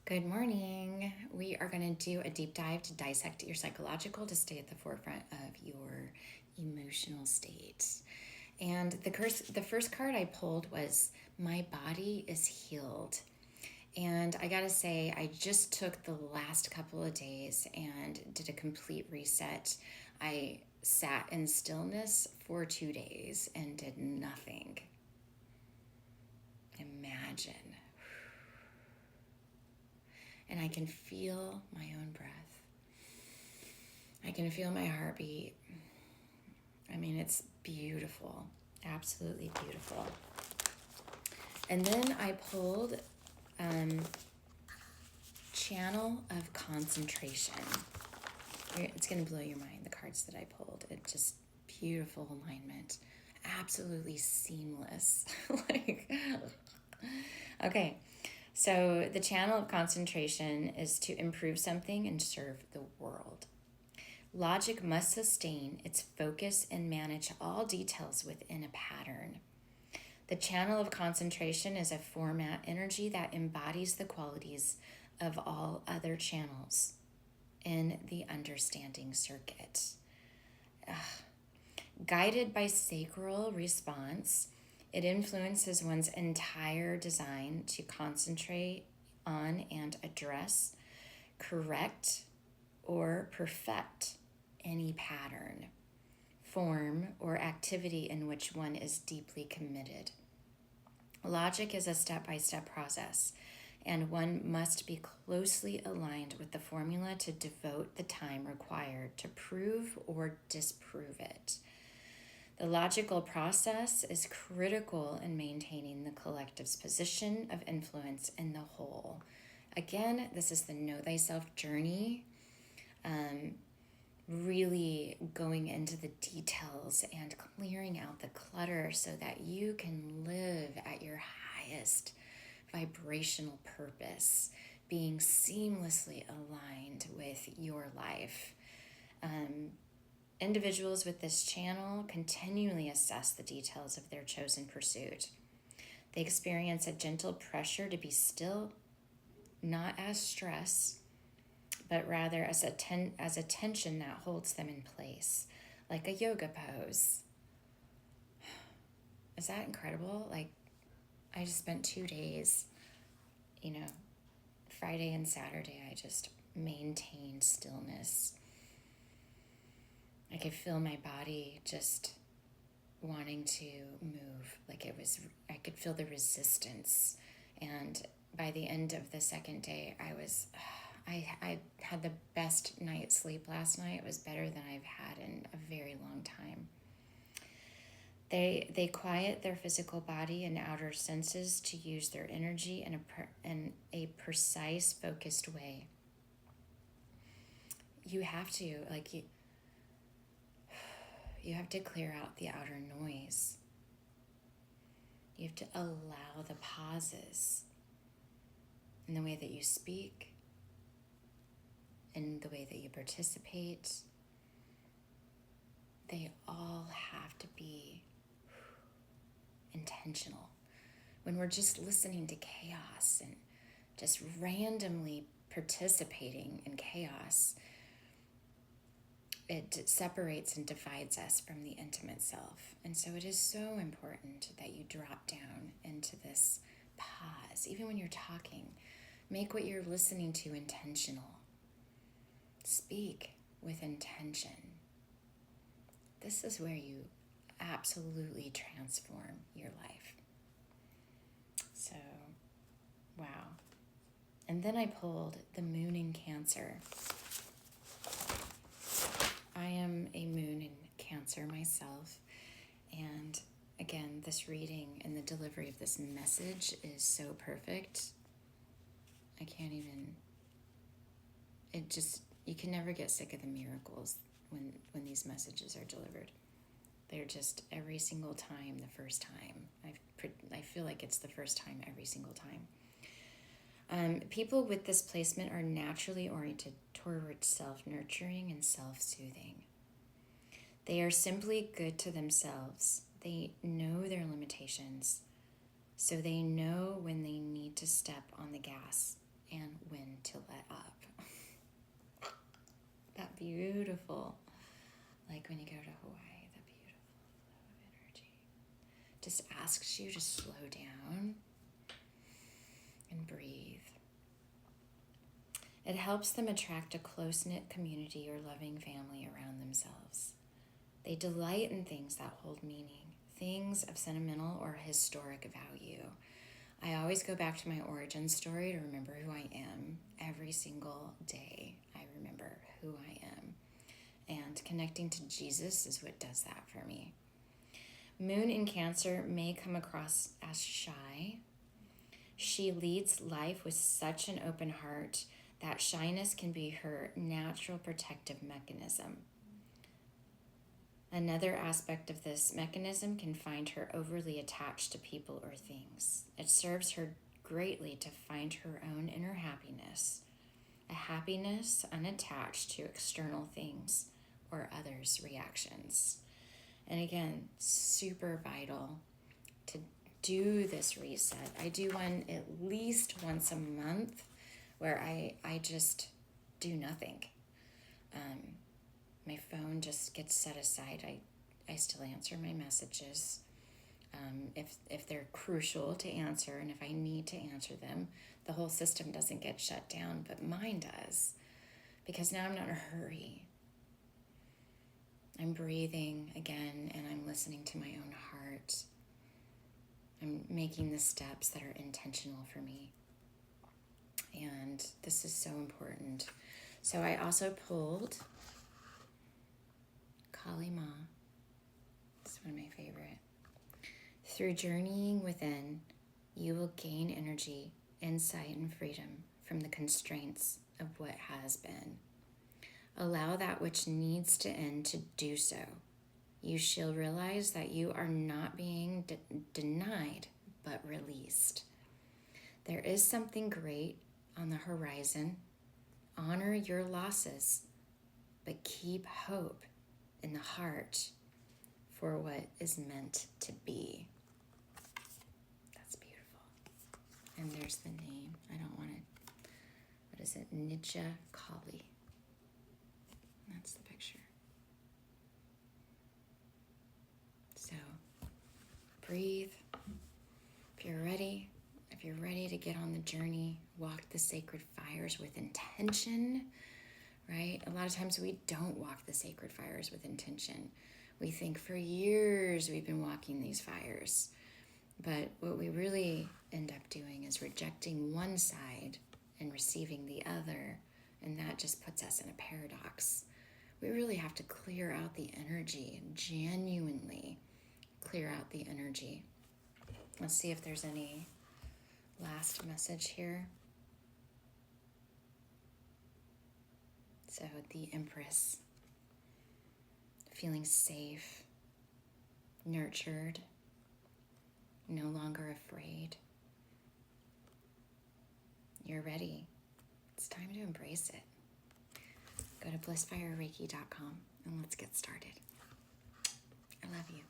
Good morning. We are going to do a deep dive to dissect your psychological to stay at the forefront of your emotional state. And the first card I pulled was My Body is Healed. And I gotta say, I just took the last couple of days and did a complete reset. I sat in stillness for 2 days and did nothing. Imagine. And I can feel my own breath. I can feel my heartbeat. I mean, it's beautiful, absolutely beautiful. And then I pulled Channel of Concentration. It's going to blow your mind, the cards that I pulled. It's just beautiful alignment, absolutely seamless. Okay. So the channel of concentration is to improve something and serve the world. Logic must sustain its focus and manage all details within a pattern. The channel of concentration is a format energy that embodies the qualities of all other channels in the understanding circuit. Guided by sacral response, it influences one's entire design to concentrate on and address, correct, or perfect any pattern, form, or activity in which one is deeply committed. Logic is a step-by-step process, and one must be closely aligned with the formula to devote the time required to prove or disprove it. The logical process is critical in maintaining the collective's position of influence in the whole. Again, this is the Know Thyself journey, really going into the details and clearing out the clutter so that you can live at your highest vibrational purpose, being seamlessly aligned with your life. Individuals with this channel continually assess the details of their chosen pursuit. They experience a gentle pressure to be still, not as stress, but rather as a tension that holds them in place, like a yoga pose. Is that incredible? Like, I just spent 2 days, Friday and Saturday, I just maintained stillness. I could feel my body just wanting to move. I could feel the resistance. And by the end of the second day, I had the best night's sleep last night. It was better than I've had in a very long time. They quiet their physical body and outer senses to use their energy in a precise, focused way. You have to, you have to clear out the outer noise. You have to allow the pauses in the way that you speak, in the way that you participate. They all have to be intentional. When we're just listening to chaos and just randomly participating in chaos, it separates and divides us from the intimate self. And so it is so important that you drop down into this pause. Even when you're talking, make what you're listening to intentional. Speak with intention. This is where you absolutely transform your life. So, wow. And then I pulled the Moon in Cancer. I am a Moon in Cancer myself, and again, this reading and the delivery of this message is so perfect. I can't even, you can never get sick of the miracles when these messages are delivered. They're just every single time the first time. I feel like it's the first time every single time. People with this placement are naturally oriented towards self-nurturing and self-soothing. They are simply good to themselves. They know their limitations, so they know when they need to step on the gas and when beautiful. Like when you go to Hawaii, the beautiful flow of energy. Just asks you to slow down and breathe. It helps them attract a close-knit community or loving family around themselves. They delight in things that hold meaning, things of sentimental or historic value. I always go back to my origin story to remember who I am. Every single day, I remember who I am. And connecting to Jesus is what does that for me. Moon in Cancer may come across as shy. She leads life with such an open heart that shyness can be her natural protective mechanism. Another aspect of this mechanism can find her overly attached to people or things. It serves her greatly to find her own inner happiness, a happiness unattached to external things or others' reactions. And again, super vital to do this reset. I do one at least once a month where I just do nothing. My phone just gets set aside. I still answer my messages if they're crucial to answer, and if I need to answer them. The whole system doesn't get shut down, but mine does, because now I'm not in a hurry. I'm breathing again, and I'm listening to my own heart. I'm making the steps that are intentional for me. And this is so important. So I also pulled Kali Ma. It's one of my favorite. Through journeying within, you will gain energy, insight, and freedom from the constraints of what has been. Allow that which needs to end to do so. You shall realize that you are not being denied, but released. There is something great on the horizon. Honor your losses, but keep hope in the heart for what is meant to be. That's beautiful. And there's the name. I don't want it. What is it? Nitya Kali. That's the picture. So breathe. If you're ready to get on the journey, walk the sacred fires with intention, right? A lot of times we don't walk the sacred fires with intention. We think for years we've been walking these fires. But what we really end up doing is rejecting one side and receiving the other. And that just puts us in a paradox. We really have to clear out the energy, genuinely clear out the energy. Let's see if there's any last message here. So the Empress, feeling safe, nurtured, no longer afraid. You're ready. It's time to embrace it. Go to blissfirereiki.com and let's get started. I love you.